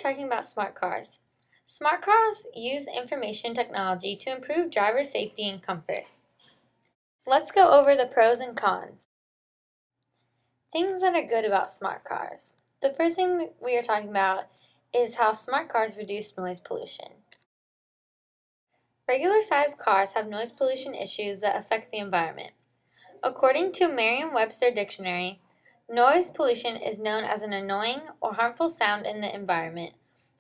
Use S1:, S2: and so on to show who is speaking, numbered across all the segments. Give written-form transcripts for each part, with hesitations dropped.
S1: talking about smart cars. Smart cars use information technology to improve driver safety and comfort. Let's go over the pros and cons. Things that are good about smart cars. The first thing we are talking about is how smart cars reduce noise pollution. Regular-sized cars have noise pollution issues that affect the environment. According to Merriam-Webster Dictionary, noise pollution is known as an annoying or harmful sound in the environment,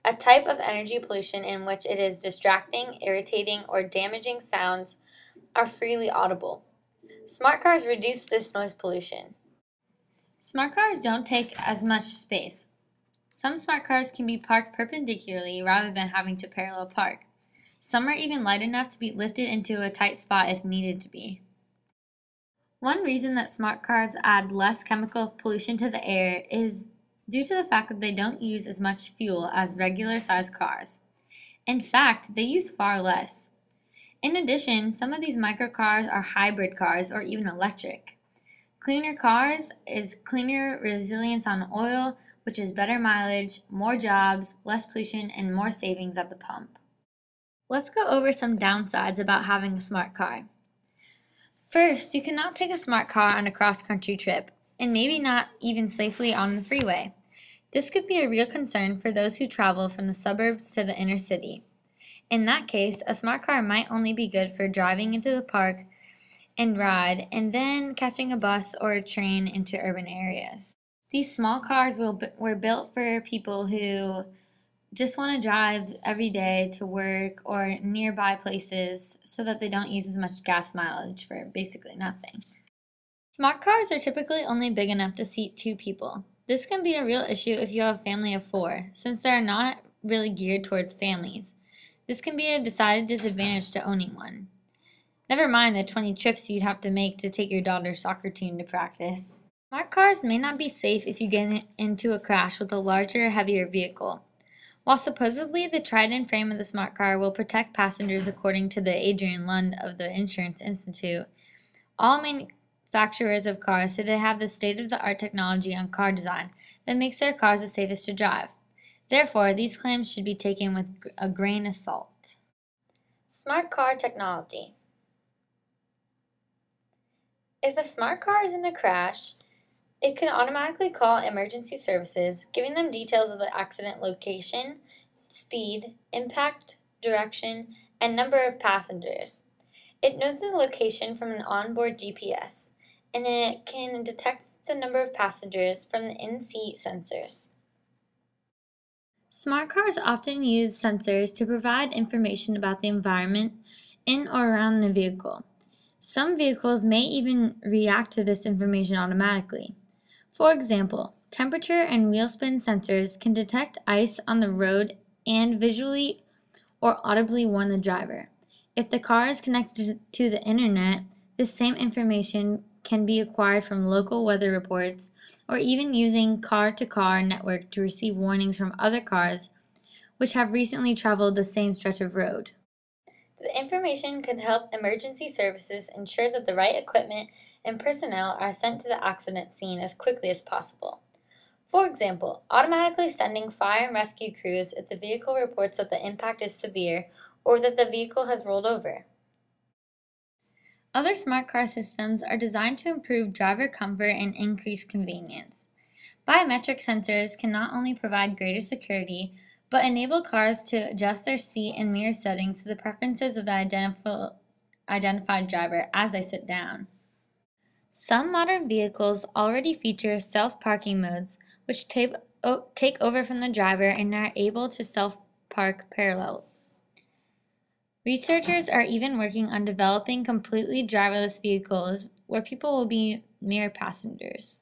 S1: a type of energy pollution in which it is distracting, irritating, or damaging sounds are freely audible. Smart cars reduce this noise pollution. Smart cars don't take as much space. Some smart cars can be parked perpendicularly rather than having to parallel park. Some are even light enough to be lifted into a tight spot if needed to be. One reason that smart cars add less chemical pollution to the air is due to the fact that they don't use as much fuel as regular-sized cars. In fact, they use far less. In addition, some of these microcars are hybrid cars or even electric. Cleaner cars is cleaner resilience on oil, which is better mileage, more jobs, less pollution, and more savings at the pump. Let's go over some downsides about having a smart car. First, you cannot take a smart car on a cross-country trip, and maybe not even safely on the freeway. This could be a real concern for those who travel from the suburbs to the inner city. In that case, a smart car might only be good for driving into the park and ride, and then catching a bus or a train into urban areas. These small cars were built for people who just want to drive every day to work or nearby places so that they don't use as much gas mileage for basically nothing. Smart cars are typically only big enough to seat 2 people. This can be a real issue if you have a family of 4, since they are not really geared towards families. This can be a decided disadvantage to owning one. Never mind the 20 trips you'd have to make to take your daughter's soccer team to practice. Smart cars may not be safe if you get into a crash with a larger, heavier vehicle. While supposedly the tried-in frame of the smart car will protect passengers according to the Adrian Lund of the Insurance Institute, all manufacturers of cars say they have the state-of-the-art technology on car design that makes their cars the safest to drive. Therefore, these claims should be taken with a grain of salt. Smart car technology. If a smart car is in a crash, it can automatically call emergency services, giving them details of the accident location, speed, impact, direction, and number of passengers. It knows the location from an onboard GPS, and it can detect the number of passengers from the in-seat sensors. Smart cars often use sensors to provide information about the environment in or around the vehicle. Some vehicles may even react to this information automatically. For example, temperature and wheel spin sensors can detect ice on the road and visually or audibly warn the driver. If the car is connected to the internet, this same information can be acquired from local weather reports or even using car-to-car network to receive warnings from other cars which have recently traveled the same stretch of road. The information can help emergency services ensure that the right equipment and personnel are sent to the accident scene as quickly as possible. For example, automatically sending fire and rescue crews if the vehicle reports that the impact is severe or that the vehicle has rolled over. Other smart car systems are designed to improve driver comfort and increase convenience. Biometric sensors can not only provide greater security, but enable cars to adjust their seat and mirror settings to the preferences of the identified driver as they sit down. Some modern vehicles already feature self-parking modes, which take over from the driver and are able to self-park parallel. Researchers are even working on developing completely driverless vehicles where people will be mere passengers.